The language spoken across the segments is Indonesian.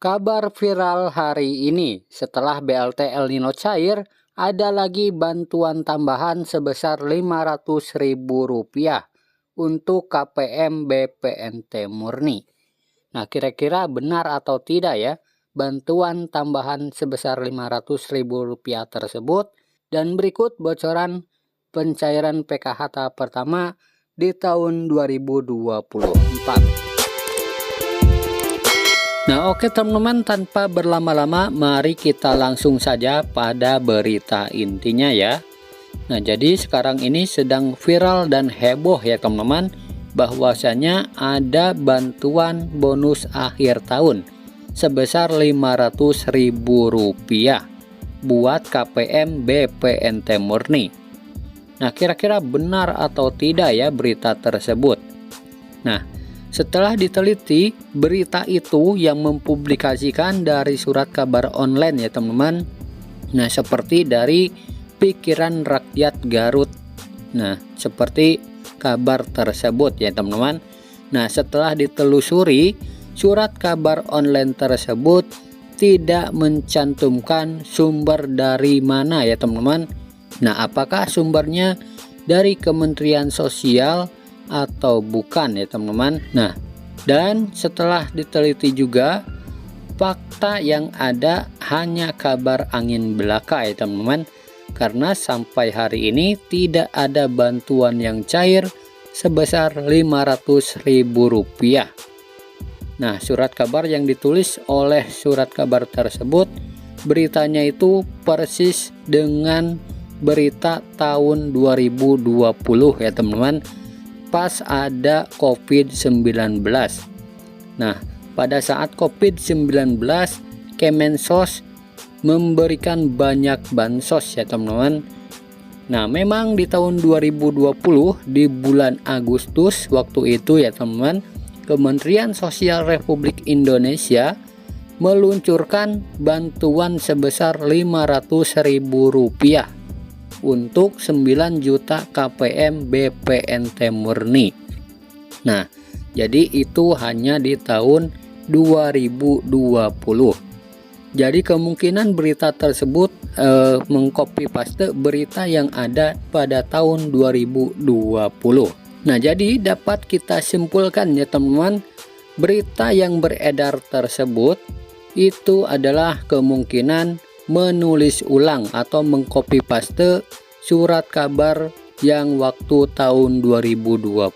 Kabar viral hari ini, setelah BLT El Nino cair, ada lagi bantuan tambahan sebesar Rp500.000 untuk KPM BPNT murni. Nah, kira-kira benar atau tidak ya bantuan tambahan sebesar Rp500.000 tersebut? Dan berikut bocoran pencairan PKH tahap pertama di tahun 2024. Nah, oke teman-teman, tanpa berlama-lama mari kita langsung saja pada berita intinya ya. Nah, jadi sekarang ini sedang viral dan heboh ya teman-teman, bahwasanya ada bantuan bonus akhir tahun sebesar Rp500.000 buat KPM BPNT murni. Nah, kira-kira benar atau tidak ya berita tersebut? Nah, setelah diteliti, berita itu yang mempublikasikan dari surat kabar online ya teman-teman. Nah, seperti dari Pikiran Rakyat Garut. Nah, seperti kabar tersebut ya teman-teman. Nah, setelah ditelusuri, surat kabar online tersebut tidak mencantumkan sumber dari mana ya teman-teman. Nah, apakah sumbernya dari Kementerian Sosial atau bukan ya teman-teman. Nah, dan setelah diteliti juga, fakta yang ada hanya kabar angin belaka ya teman-teman, karena sampai hari ini tidak ada bantuan yang cair sebesar Rp500.000. Nah, surat kabar yang ditulis oleh surat kabar tersebut, beritanya itu persis dengan berita tahun 2020 ya teman-teman, pas ada COVID-19. Nah, pada saat COVID-19, Kemensos memberikan banyak bansos ya teman-teman. Nah, memang di tahun 2020 di bulan Agustus waktu itu ya teman-teman, Kementerian Sosial Republik Indonesia meluncurkan bantuan sebesar Rp500.000 untuk 9 juta KPM BPNT murni. Nah, jadi itu hanya di tahun 2020. Jadi kemungkinan berita tersebut mengcopy paste berita yang ada pada tahun 2020. Nah, jadi dapat kita simpulkan ya teman-teman, berita yang beredar tersebut itu adalah kemungkinan menulis ulang atau mengcopy paste surat kabar yang waktu tahun 2020.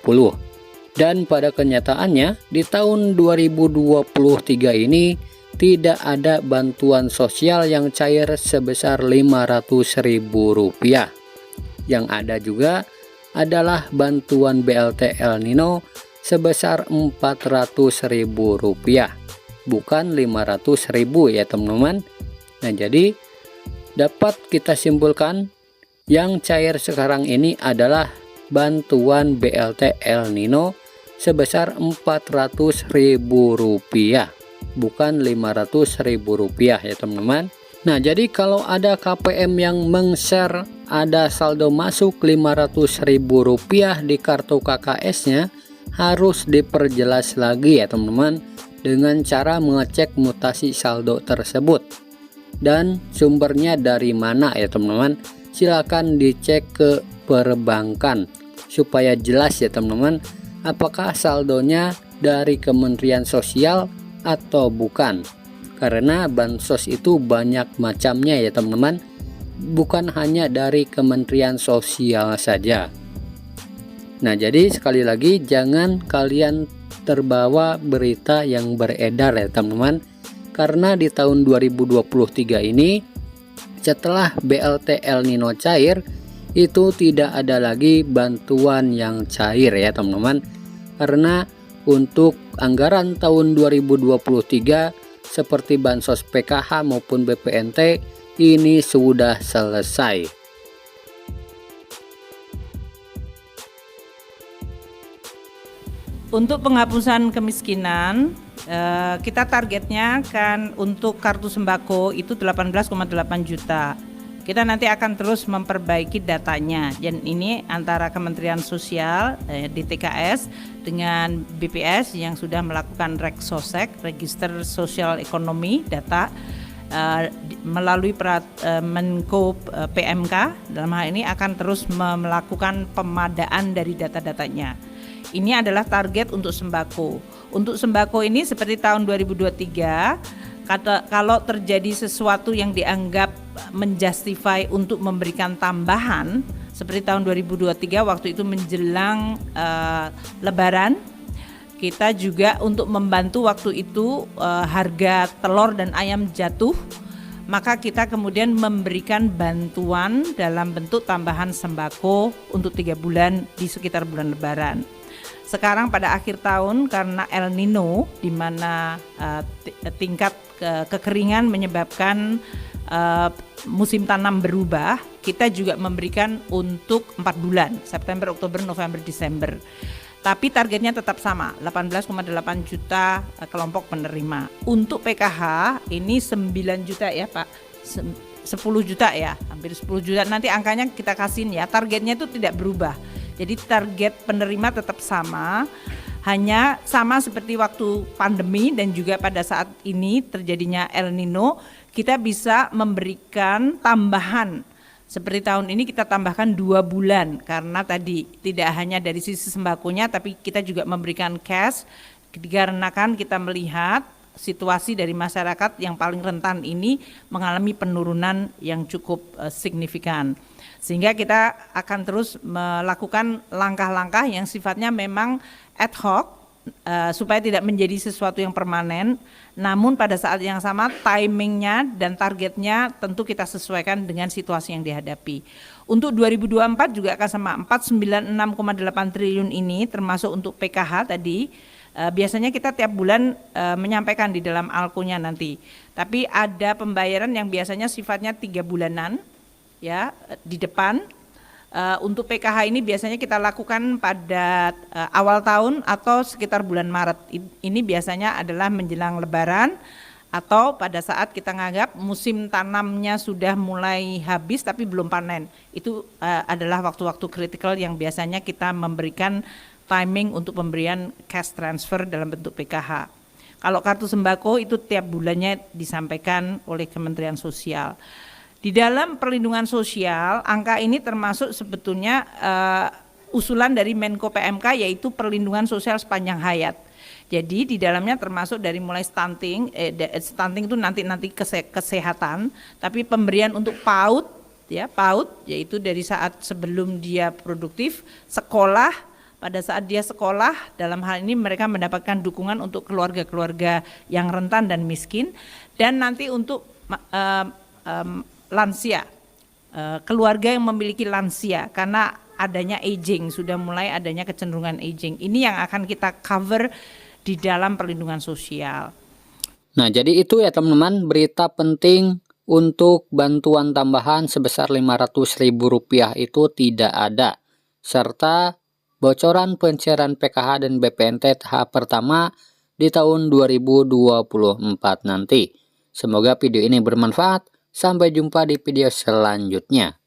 Dan pada kenyataannya di tahun 2023 ini tidak ada bantuan sosial yang cair sebesar Rp500.000. Yang ada juga adalah bantuan BLT El Nino sebesar Rp400.000, bukan Rp500.000 ya teman-teman. Nah, jadi dapat kita simpulkan yang cair sekarang ini adalah bantuan BLT El Nino sebesar Rp400.000, bukan Rp500.000 ya teman-teman. Nah, jadi kalau ada KPM yang meng-share ada saldo masuk Rp500.000 di kartu KKS-nya, harus diperjelas lagi ya teman-teman dengan cara mengecek mutasi saldo tersebut. Dan sumbernya dari mana ya teman-teman, silakan dicek ke perbankan supaya jelas ya teman-teman, apakah saldonya dari Kementerian Sosial atau bukan, karena bansos itu banyak macamnya ya teman-teman, bukan hanya dari Kementerian Sosial saja. Nah, jadi sekali lagi jangan kalian terbawa berita yang beredar ya teman-teman, karena di tahun 2023 ini setelah BLT El Nino cair itu tidak ada lagi bantuan yang cair ya teman-teman, karena untuk anggaran tahun 2023 seperti bansos PKH maupun BPNT ini sudah selesai. Untuk penghapusan kemiskinan, kita targetnya kan untuk kartu sembako itu 18,8 juta. Kita nanti akan terus memperbaiki datanya, dan ini antara Kementerian Sosial, DTKS, dengan BPS yang sudah melakukan Reksosek, Register Sosial Ekonomi Data, melalui Menko PMK dalam hal ini akan terus melakukan pemadaan dari data-datanya. Ini adalah target untuk sembako. Untuk sembako ini seperti tahun 2023, kalau terjadi sesuatu yang dianggap menjustify untuk memberikan tambahan, seperti tahun 2023 waktu itu menjelang Lebaran, kita juga untuk membantu waktu itu harga telur dan ayam jatuh, maka kita kemudian memberikan bantuan dalam bentuk tambahan sembako untuk 3 bulan di sekitar bulan Lebaran. Sekarang pada akhir tahun karena El Nino, di mana tingkat kekeringan menyebabkan musim tanam berubah, kita juga memberikan untuk 4 bulan, September, Oktober, November, Desember. Tapi targetnya tetap sama, 18,8 juta kelompok penerima. Untuk PKH ini 9 juta ya Pak, 10 juta ya, hampir 10 juta. Nanti angkanya kita kasihin ya, targetnya itu tidak berubah. Jadi target penerima tetap sama, hanya sama seperti waktu pandemi dan juga pada saat ini terjadinya El Nino, kita bisa memberikan tambahan. Seperti tahun ini kita tambahkan 2 bulan karena tadi tidak hanya dari sisi sembakonya tapi kita juga memberikan cash dikarenakan kita melihat situasi dari masyarakat yang paling rentan ini mengalami penurunan yang cukup signifikan. Sehingga kita akan terus melakukan langkah-langkah yang sifatnya memang ad hoc supaya tidak menjadi sesuatu yang permanen. Namun pada saat yang sama timingnya dan targetnya tentu kita sesuaikan dengan situasi yang dihadapi. Untuk 2024 juga akan sama, 496,8 triliun ini termasuk untuk PKH tadi. Biasanya kita tiap bulan menyampaikan di dalam alkonya nanti. Tapi ada pembayaran yang biasanya sifatnya 3 bulanan ya di depan. Untuk PKH ini biasanya kita lakukan pada awal tahun atau sekitar bulan Maret. Ini biasanya adalah menjelang Lebaran atau pada saat kita nganggap musim tanamnya sudah mulai habis tapi belum panen. Itu adalah waktu-waktu kritikal yang biasanya kita memberikan timing untuk pemberian cash transfer dalam bentuk PKH. Kalau kartu sembako itu tiap bulannya disampaikan oleh Kementerian Sosial. Di dalam perlindungan sosial, angka ini termasuk sebetulnya usulan dari Menko PMK yaitu perlindungan sosial sepanjang hayat. Jadi di dalamnya termasuk dari mulai stunting itu nanti kesehatan, tapi pemberian untuk PAUD yaitu dari saat sebelum dia produktif, sekolah, pada saat dia sekolah, dalam hal ini mereka mendapatkan dukungan untuk keluarga-keluarga yang rentan dan miskin, dan nanti untuk lansia, keluarga yang memiliki lansia karena adanya aging, sudah mulai adanya kecenderungan aging. Ini yang akan kita cover di dalam perlindungan sosial. Nah, jadi itu ya teman-teman berita penting untuk bantuan tambahan sebesar Rp500.000 itu tidak ada. Serta bocoran pencairan PKH dan BPNT tahap pertama di tahun 2024 nanti. Semoga video ini bermanfaat. Sampai jumpa di video selanjutnya.